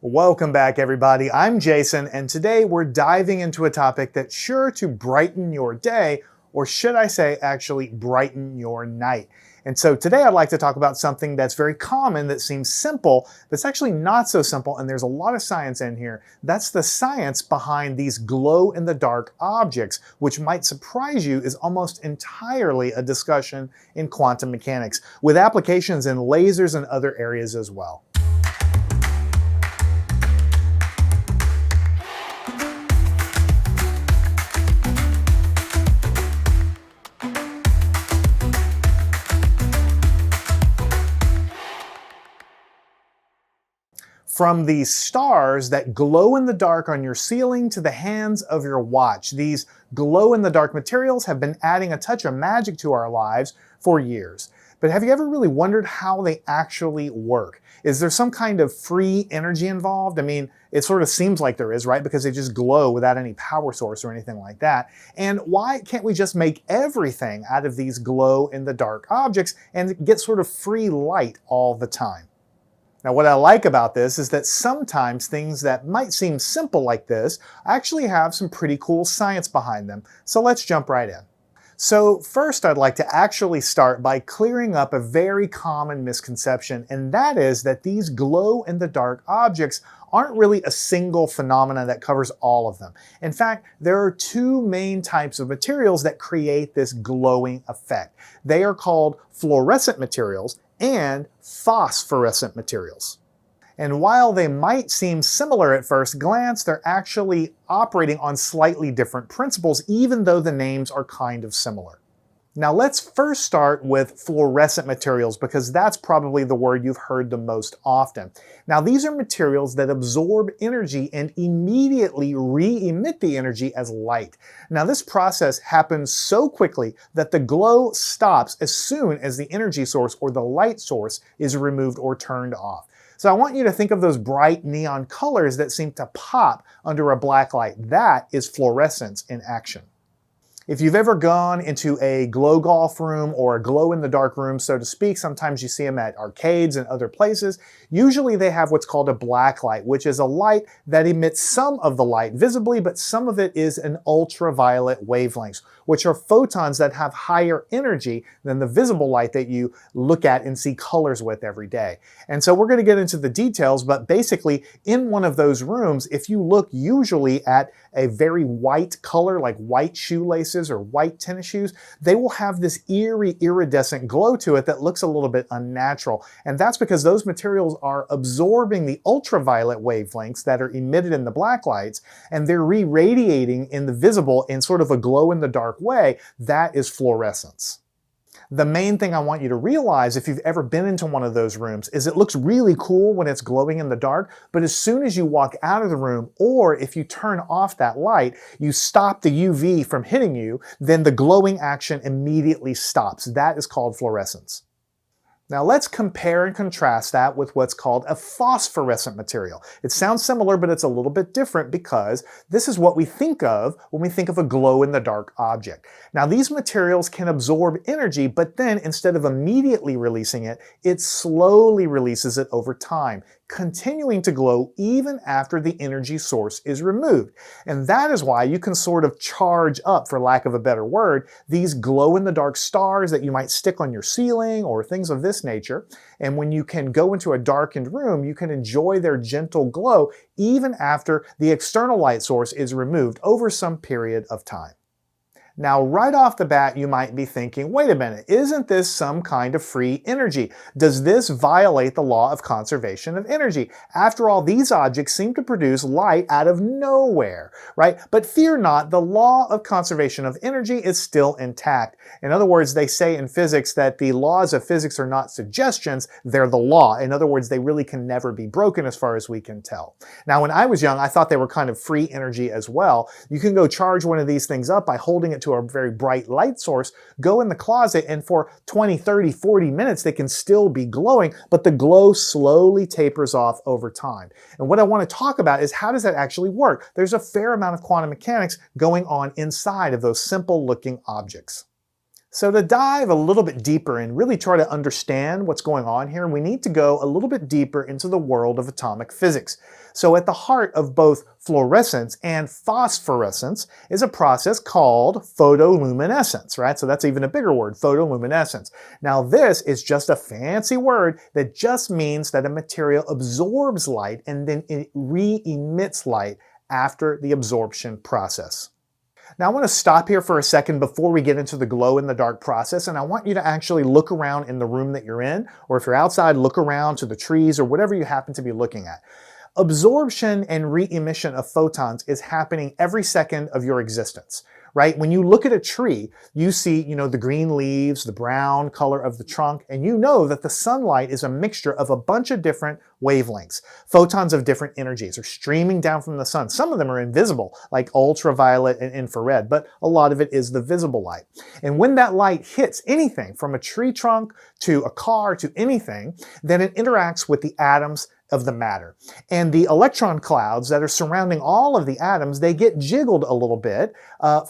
Welcome back, everybody. I'm Jason, and today we're diving into a topic that's sure to brighten your day, or should I say, actually brighten your night. And so today I'd like to talk about something that's very common, that seems simple, but it's actually not so simple, and there's a lot of science in here. That's the science behind these glow-in-the-dark objects, which might surprise you is almost entirely a discussion in quantum mechanics, with applications in lasers and other areas as well. From the stars that glow in the dark on your ceiling to the hands of your watch, these glow-in-the-dark materials have been adding a touch of magic to our lives for years. But have you ever really wondered how they actually work? Is there some kind of free energy involved? I mean, it sort of seems like there is, right? Because they just glow without any power source or anything like that. And why can't we just make everything out of these glow-in-the-dark objects and get sort of free light all the time? Now, what I like about this is that sometimes things that might seem simple like this actually have some pretty cool science behind them. So let's jump right in. So first, I'd like to actually start by clearing up a very common misconception, and that is that these glow-in-the-dark objects aren't really a single phenomenon that covers all of them. In fact, there are two main types of materials that create this glowing effect. They are called fluorescent materials and phosphorescent materials. And while they might seem similar at first glance, they're actually operating on slightly different principles, even though the names are kind of similar. Now let's first start with fluorescent materials, because that's probably the word you've heard the most often. Now these are materials that absorb energy and immediately re-emit the energy as light. Now this process happens so quickly that the glow stops as soon as the energy source or the light source is removed or turned off. So I want you to think of those bright neon colors that seem to pop under a black light. That is fluorescence in action. If you've ever gone into a glow golf room or a glow-in-the-dark room, so to speak, sometimes you see them at arcades and other places. Usually they have what's called a black light, which is a light that emits some of the light visibly, but some of it is an ultraviolet wavelengths, which are photons that have higher energy than the visible light that you look at and see colors with every day. And so we're going to get into the details, but basically in one of those rooms, if you look usually at a very white color, like white shoelaces or white tennis shoes, they will have this eerie iridescent glow to it that looks a little bit unnatural. And that's because those materials are absorbing the ultraviolet wavelengths that are emitted in the black lights, and they're re-radiating in the visible in sort of a glow-in-the-dark way. That is fluorescence. The main thing I want you to realize if you've ever been into one of those rooms is it looks really cool when it's glowing in the dark, but as soon as you walk out of the room, or if you turn off that light, you stop the UV from hitting you, then the glowing action immediately stops. That is called fluorescence. Now let's compare and contrast that with what's called a phosphorescent material. It sounds similar, but it's a little bit different because this is what we think of when we think of a glow-in-the-dark object. Now these materials can absorb energy, but then instead of immediately releasing it, it slowly releases it over time, continuing to glow even after the energy source is removed. And that is why you can sort of charge up, for lack of a better word, these glow-in-the-dark stars that you might stick on your ceiling or things of this nature. And when you can go into a darkened room, you can enjoy their gentle glow even after the external light source is removed over some period of time. Now, right off the bat, you might be thinking, wait a minute, isn't this some kind of free energy? Does this violate the law of conservation of energy? After all, these objects seem to produce light out of nowhere, right? But fear not, the law of conservation of energy is still intact. In other words, they say in physics that the laws of physics are not suggestions, they're the law. In other words, they really can never be broken as far as we can tell. Now, when I was young, I thought they were kind of free energy as well. You can go charge one of these things up by holding it to a very bright light source, go in the closet, and for 20, 30, 40 minutes, they can still be glowing, but the glow slowly tapers off over time. And what I want to talk about is how does that actually work? There's a fair amount of quantum mechanics going on inside of those simple looking objects. So to dive a little bit deeper and really try to understand what's going on here, we need to go a little bit deeper into the world of atomic physics. So at the heart of both fluorescence and phosphorescence is a process called photoluminescence, right? So that's even a bigger word, photoluminescence. Now this is just a fancy word that just means that a material absorbs light and then it re-emits light after the absorption process. Now I want to stop here for a second before we get into the glow-in-the-dark process, and I want you to actually look around in the room that you're in, or if you're outside, look around to the trees or whatever you happen to be looking at. Absorption and re-emission of photons is happening every second of your existence, right? When you look at a tree, you see, the green leaves, the brown color of the trunk, and you know that the sunlight is a mixture of a bunch of different wavelengths. Photons of different energies are streaming down from the sun. Some of them are invisible, like ultraviolet and infrared, but a lot of it is the visible light. And when that light hits anything, from a tree trunk to a car to anything, then it interacts with the atoms of the matter. And the electron clouds that are surrounding all of the atoms, they get jiggled a little bit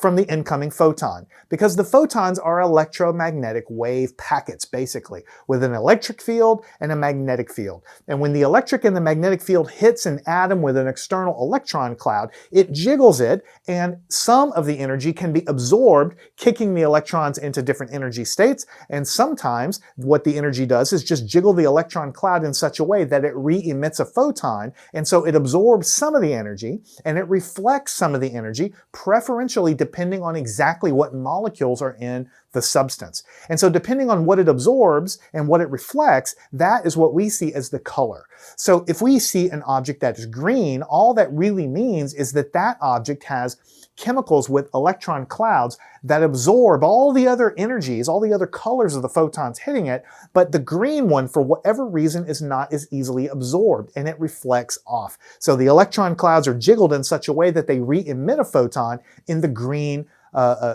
from the incoming photon, because the photons are electromagnetic wave packets, basically, with an electric field and a magnetic field. And when the electric and the magnetic field hits an atom with an external electron cloud, it jiggles it, and some of the energy can be absorbed, kicking the electrons into different energy states. And sometimes what the energy does is just jiggle the electron cloud in such a way that it re-emits a photon, and so it absorbs some of the energy and it reflects some of the energy, preferentially depending on exactly what molecules are in the substance. And so depending on what it absorbs and what it reflects, that is what we see as the color. So if we see an object that is green, all that really means is that that object has chemicals with electron clouds that absorb all the other energies, all the other colors of the photons hitting it, but the green one, for whatever reason, is not as easily absorbed, and it reflects off. So the electron clouds are jiggled in such a way that they re-emit a photon in the green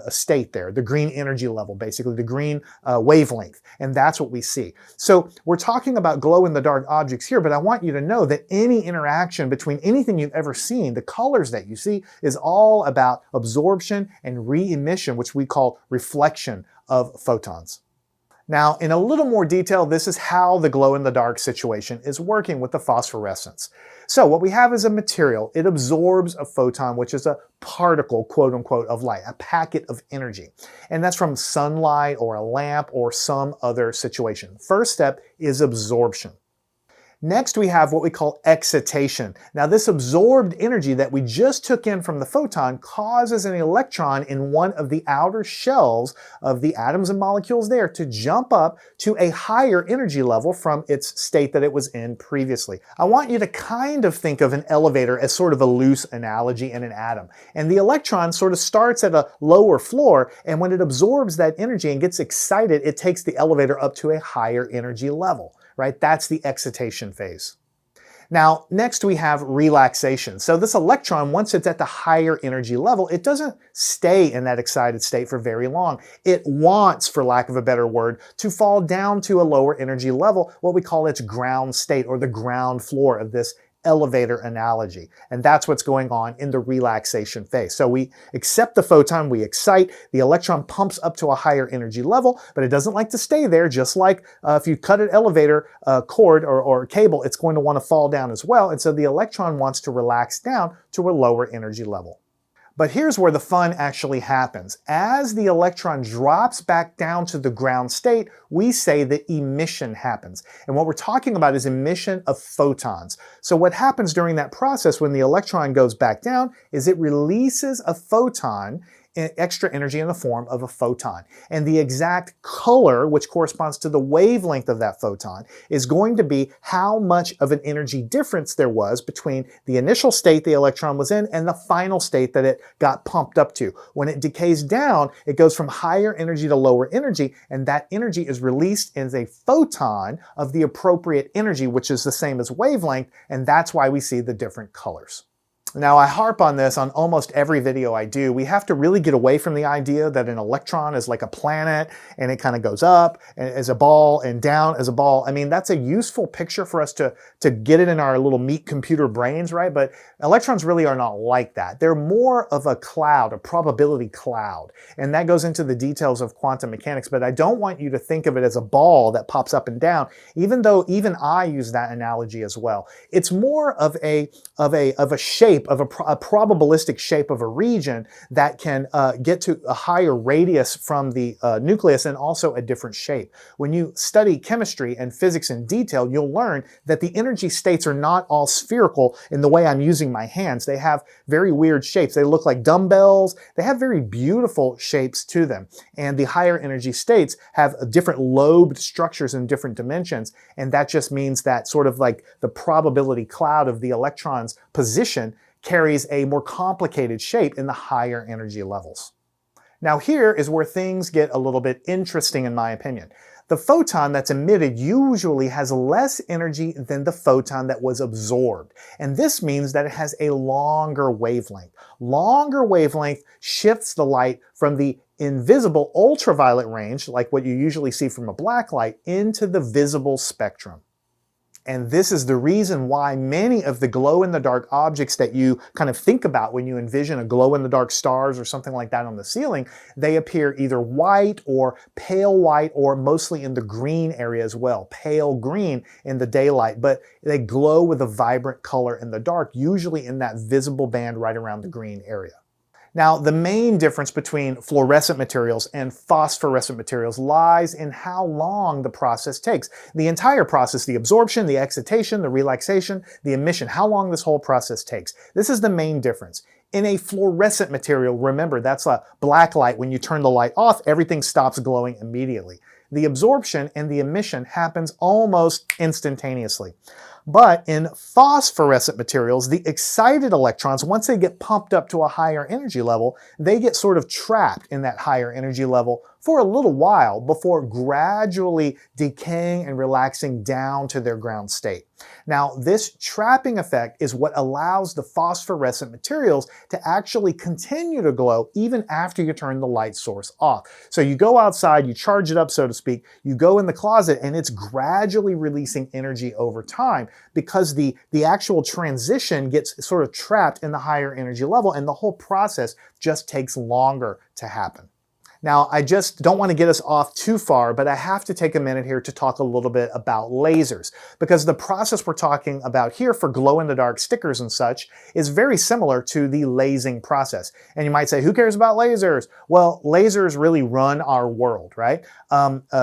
state there, the green energy level, basically the green wavelength, and that's what we see. So we're talking about glow-in-the-dark objects here, but I want you to know that any interaction between anything you've ever seen, the colors that you see, is all about absorption and re-emission, which we call reflection of photons. Now, in a little more detail, this is how the glow-in-the-dark situation is working with the phosphorescence. So what we have is a material. It absorbs a photon, which is a particle, quote unquote, of light, a packet of energy. And that's from sunlight or a lamp or some other situation. First step is absorption. Next, we have what we call excitation. Now, this absorbed energy that we just took in from the photon causes an electron in one of the outer shells of the atoms and molecules there to jump up to a higher energy level from its state that it was in previously. I want you to kind of think of an elevator as sort of a loose analogy in an atom. And the electron sort of starts at a lower floor, and when it absorbs that energy and gets excited, it takes the elevator up to a higher energy level. Right? That's the excitation phase. Now, next we have relaxation. So this electron, once it's at the higher energy level, it doesn't stay in that excited state for very long. It wants, for lack of a better word, to fall down to a lower energy level, what we call its ground state, or the ground floor of this elevator analogy. And that's what's going on in the relaxation phase. So we accept the photon, we excite, the electron pumps up to a higher energy level, but it doesn't like to stay there. Just like if you cut an elevator cord or cable, it's going to want to fall down as well. And so the electron wants to relax down to a lower energy level. But here's where the fun actually happens. As the electron drops back down to the ground state, we say that emission happens. And what we're talking about is emission of photons. So what happens during that process when the electron goes back down is it releases a photon, extra energy in the form of a photon. And the exact color, which corresponds to the wavelength of that photon, is going to be how much of an energy difference there was between the initial state the electron was in and the final state that it got pumped up to. When it decays down, it goes from higher energy to lower energy, and that energy is released as a photon of the appropriate energy, which is the same as wavelength, and that's why we see the different colors. Now, I harp on this on almost every video I do. We have to really get away from the idea that an electron is like a planet and it kind of goes up as a ball and down as a ball. I mean, that's a useful picture for us to get it in our little meat computer brains, right? But electrons really are not like that. They're more of a cloud, a probability cloud. And that goes into the details of quantum mechanics, but I don't want you to think of it as a ball that pops up and down, even though even I use that analogy as well. It's more of a shape, of a probabilistic shape of a region that can get to a higher radius from the nucleus and also a different shape. When you study chemistry and physics in detail, you'll learn that the energy states are not all spherical in the way I'm using my hands. They have very weird shapes. They look like dumbbells. They have very beautiful shapes to them. And the higher energy states have different lobed structures in different dimensions. And that just means that sort of like the probability cloud of the electron's position carries a more complicated shape in the higher energy levels. Now here is where things get a little bit interesting in my opinion. The photon that's emitted usually has less energy than the photon that was absorbed. And this means that it has a longer wavelength. Longer wavelength shifts the light from the invisible ultraviolet range, like what you usually see from a black light, into the visible spectrum. And this is the reason why many of the glow-in-the-dark objects that you kind of think about when you envision a glow-in-the-dark stars or something like that on the ceiling, they appear either white or pale white or mostly in the green area as well, pale green in the daylight, but they glow with a vibrant color in the dark, usually in that visible band right around the green area. Now, the main difference between fluorescent materials and phosphorescent materials lies in how long the process takes. The entire process, the absorption, the excitation, the relaxation, the emission, how long this whole process takes. This is the main difference. In a fluorescent material, remember, that's a black light. When you turn the light off, everything stops glowing immediately. The absorption and the emission happens almost instantaneously. But in phosphorescent materials, the excited electrons, once they get pumped up to a higher energy level, they get sort of trapped in that higher energy level for a little while before gradually decaying and relaxing down to their ground state. Now, this trapping effect is what allows the phosphorescent materials to actually continue to glow even after you turn the light source off. So you go outside, you charge it up, so to speak, you go in the closet, and it's gradually releasing energy over time because the actual transition gets sort of trapped in the higher energy level, and the whole process just takes longer to happen. Now, I just don't want to get us off too far, but I have to take a minute here to talk a little bit about lasers, because the process we're talking about here for glow-in-the-dark stickers and such is very similar to the lasing process. And you might say, who cares about lasers? Well, lasers really run our world, right?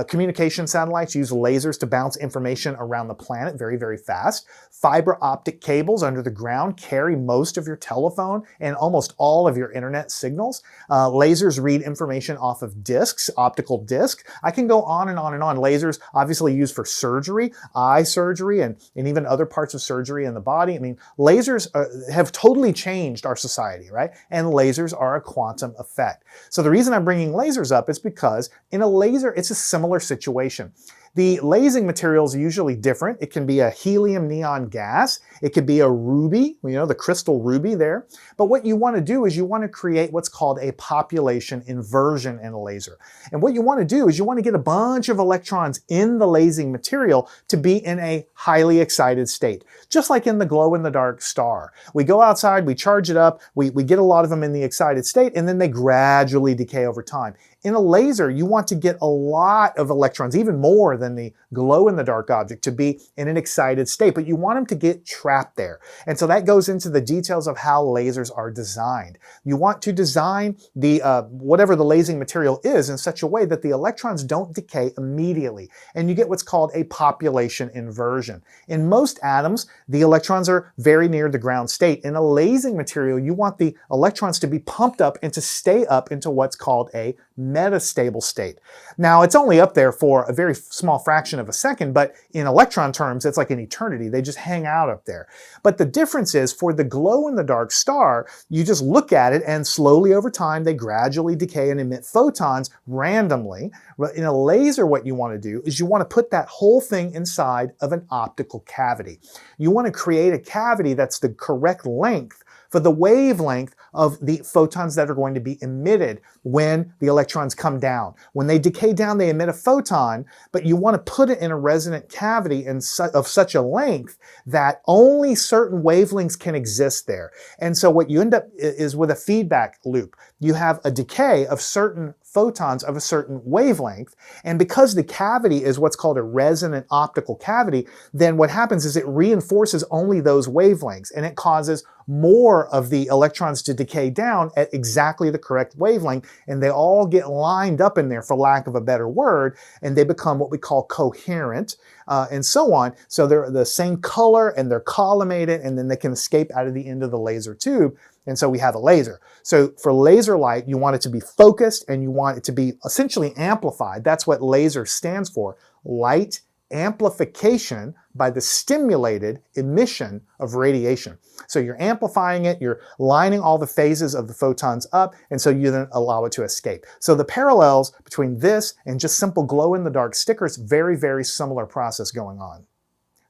Communication satellites use lasers to bounce information around the planet very, very fast. Fiber optic cables under the ground carry most of your telephone and almost all of your internet signals. Lasers read information off of discs, optical discs. I can go on and on and on. Lasers obviously used for surgery, eye surgery, and even other parts of surgery in the body. I mean, lasers have totally changed our society, right? And lasers are a quantum effect. So the reason I'm bringing lasers up is because in a laser, it's a similar situation. The lasing material is usually different. It can be a helium neon gas. It could be a ruby, you know, the crystal ruby there. But what you want to do is you want to create what's called a population inversion in a laser. And what you want to do is you want to get a bunch of electrons in the lasing material to be in a highly excited state, just like in the glow-in-the-dark star. We go outside, we charge it up, we get a lot of them in the excited state, and then they gradually decay over time. In a laser, you want to get a lot of electrons, even more than the glow-in-the-dark object, to be in an excited state, but you want them to get trapped there. And so that goes into the details of how lasers are designed. You want to design the whatever the lasing material is in such a way that the electrons don't decay immediately, and you get what's called a population inversion. In most atoms, the electrons are very near the ground state. In a lasing material, you want the electrons to be pumped up and to stay up into what's called a metastable state. Now, it's only up there for a very small fraction of a second, but in electron terms, it's like an eternity. They just hang out up there. But the difference is, for the glow-in-the-dark star, you just look at it and slowly over time, they gradually decay and emit photons randomly. In a laser, what you want to do is you want to put that whole thing inside of an optical cavity. You want to create a cavity that's the correct length for the wavelength of the photons that are going to be emitted when the electrons come down. When they decay down, they emit a photon, but you want to put it in a resonant cavity of such a length that only certain wavelengths can exist there. And so what you end up is with a feedback loop. You have a decay of certain photons of a certain wavelength, and because the cavity is what's called a resonant optical cavity, then what happens is it reinforces only those wavelengths, and it causes more of the electrons to decay down at exactly the correct wavelength, and they all get lined up in there, for lack of a better word, and they become what we call coherent, and so on. So they're the same color, and they're collimated, and then they can escape out of the end of the laser tube. And so we have a laser. So for laser light, you want it to be focused and you want it to be essentially amplified. That's what laser stands for. Light amplification by the stimulated emission of radiation. So you're amplifying it, you're lining all the phases of the photons up, and so you then allow it to escape. So the parallels between this and just simple glow-in-the-dark stickers, very, very similar process going on.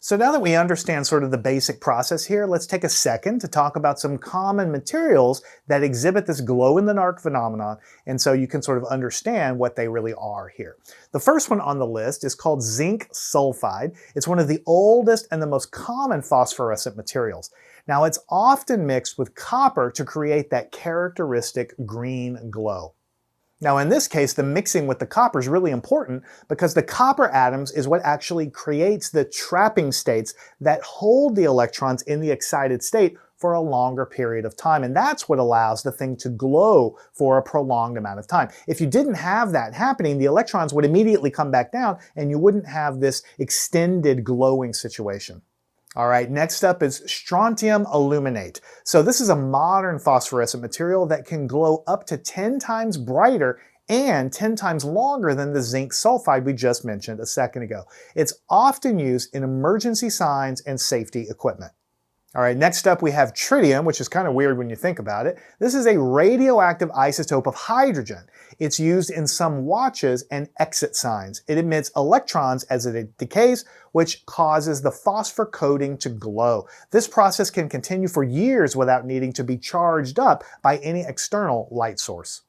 So now that we understand sort of the basic process here, let's take a second to talk about some common materials that exhibit this glow-in-the-dark phenomenon, and so you can sort of understand what they really are here. The first one on the list is called zinc sulfide. It's one of the oldest and the most common phosphorescent materials. Now, it's often mixed with copper to create that characteristic green glow. Now, in this case, the mixing with the copper is really important because the copper atoms is what actually creates the trapping states that hold the electrons in the excited state for a longer period of time. And that's what allows the thing to glow for a prolonged amount of time. If you didn't have that happening, the electrons would immediately come back down and you wouldn't have this extended glowing situation. All right, next up is strontium aluminate. So this is a modern phosphorescent material that can glow up to 10 times brighter and 10 times longer than the zinc sulfide we just mentioned a second ago. It's often used in emergency signs and safety equipment. All right, next up we have tritium, which is kind of weird when you think about it. This is a radioactive isotope of hydrogen. It's used in some watches and exit signs. It emits electrons as it decays, which causes the phosphor coating to glow. This process can continue for years without needing to be charged up by any external light source.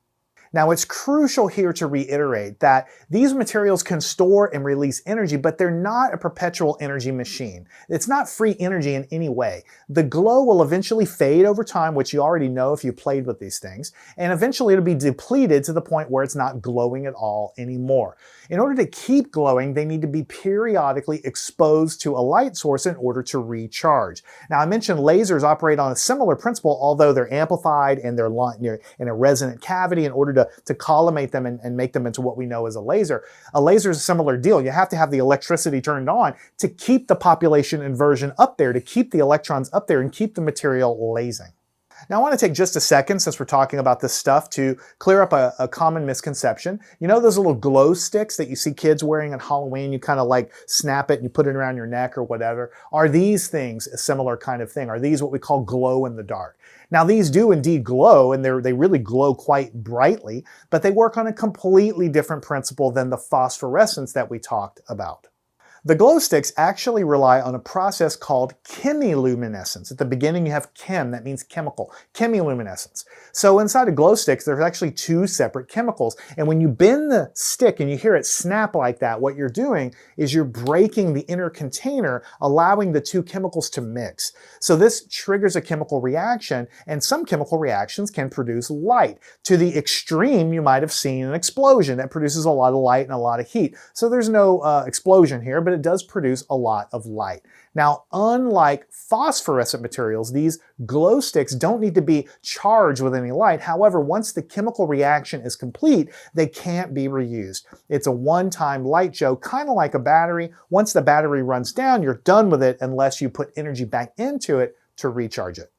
Now, it's crucial here to reiterate that these materials can store and release energy, but they're not a perpetual energy machine. It's not free energy in any way. The glow will eventually fade over time, which you already know if you played with these things, and eventually it'll be depleted to the point where it's not glowing at all anymore. In order to keep glowing, they need to be periodically exposed to a light source in order to recharge. Now, I mentioned lasers operate on a similar principle, although they're amplified and they're in a resonant cavity in order to collimate them and make them into what we know as a laser. A laser is a similar deal. You have to have the electricity turned on to keep the population inversion up there, to keep the electrons up there and keep the material lasing. Now, I want to take just a second, since we're talking about this stuff, to clear up a common misconception. You know those little glow sticks that you see kids wearing on Halloween? You kind of like snap it and you put it around your neck or whatever. Are these things a similar kind of thing? Are these what we call glow in the dark? Now, these do indeed glow, and they really glow quite brightly, but they work on a completely different principle than the phosphorescence that we talked about. The glow sticks actually rely on a process called chemiluminescence. At the beginning you have chem, that means chemical, chemiluminescence. So inside of glow sticks there's actually two separate chemicals, and when you bend the stick and you hear it snap like that, what you're doing is you're breaking the inner container, allowing the two chemicals to mix. So this triggers a chemical reaction, and some chemical reactions can produce light. To the extreme, you might have seen an explosion that produces a lot of light and a lot of heat. So there's no explosion here, but it does produce a lot of light. Now, unlike phosphorescent materials, these glow sticks don't need to be charged with any light. However, once the chemical reaction is complete, they can't be reused. It's a one-time light show, kind of like a battery. Once the battery runs down, you're done with it unless you put energy back into it to recharge it.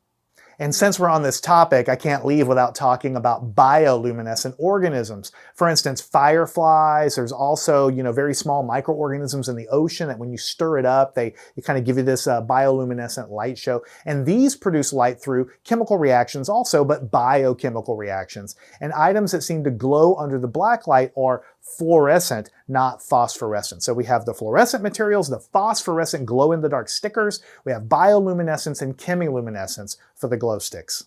And since we're on this topic, I can't leave without talking about bioluminescent organisms. For instance, fireflies. There's also, very small microorganisms in the ocean that when you stir it up, they kind of give you this bioluminescent light show. And these produce light through chemical reactions also, but biochemical reactions. And items that seem to glow under the black light are fluorescent, not phosphorescent. So we have the fluorescent materials, the phosphorescent glow-in-the-dark stickers, we have bioluminescence and chemiluminescence for the glow sticks.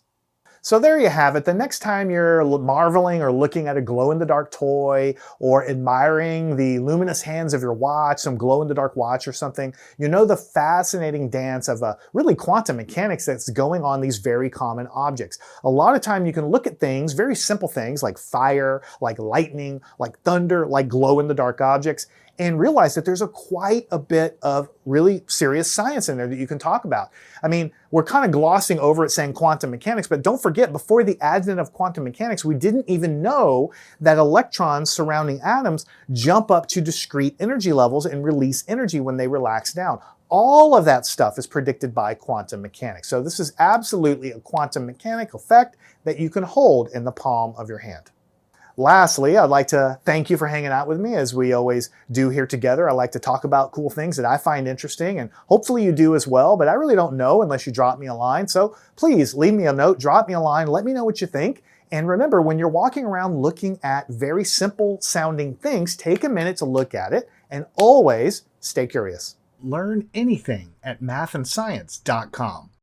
So there you have it. The next time you're marveling or looking at a glow-in-the-dark toy or admiring the luminous hands of your watch, some glow-in-the-dark watch or something, you know the fascinating dance of really quantum mechanics that's going on these very common objects. A lot of time you can look at things, very simple things like fire, like lightning, like thunder, like glow-in-the-dark objects, and realize that there's quite a bit of really serious science in there that you can talk about. I mean, we're kind of glossing over it saying quantum mechanics, but don't forget, before the advent of quantum mechanics, we didn't even know that electrons surrounding atoms jump up to discrete energy levels and release energy when they relax down. All of that stuff is predicted by quantum mechanics. So this is absolutely a quantum mechanical effect that you can hold in the palm of your hand. Lastly, I'd like to thank you for hanging out with me as we always do here together. I like to talk about cool things that I find interesting, and hopefully you do as well, but I really don't know unless you drop me a line. So please leave me a note, drop me a line, let me know what you think. And remember, when you're walking around looking at very simple sounding things, take a minute to look at it and always stay curious. Learn anything at mathandscience.com.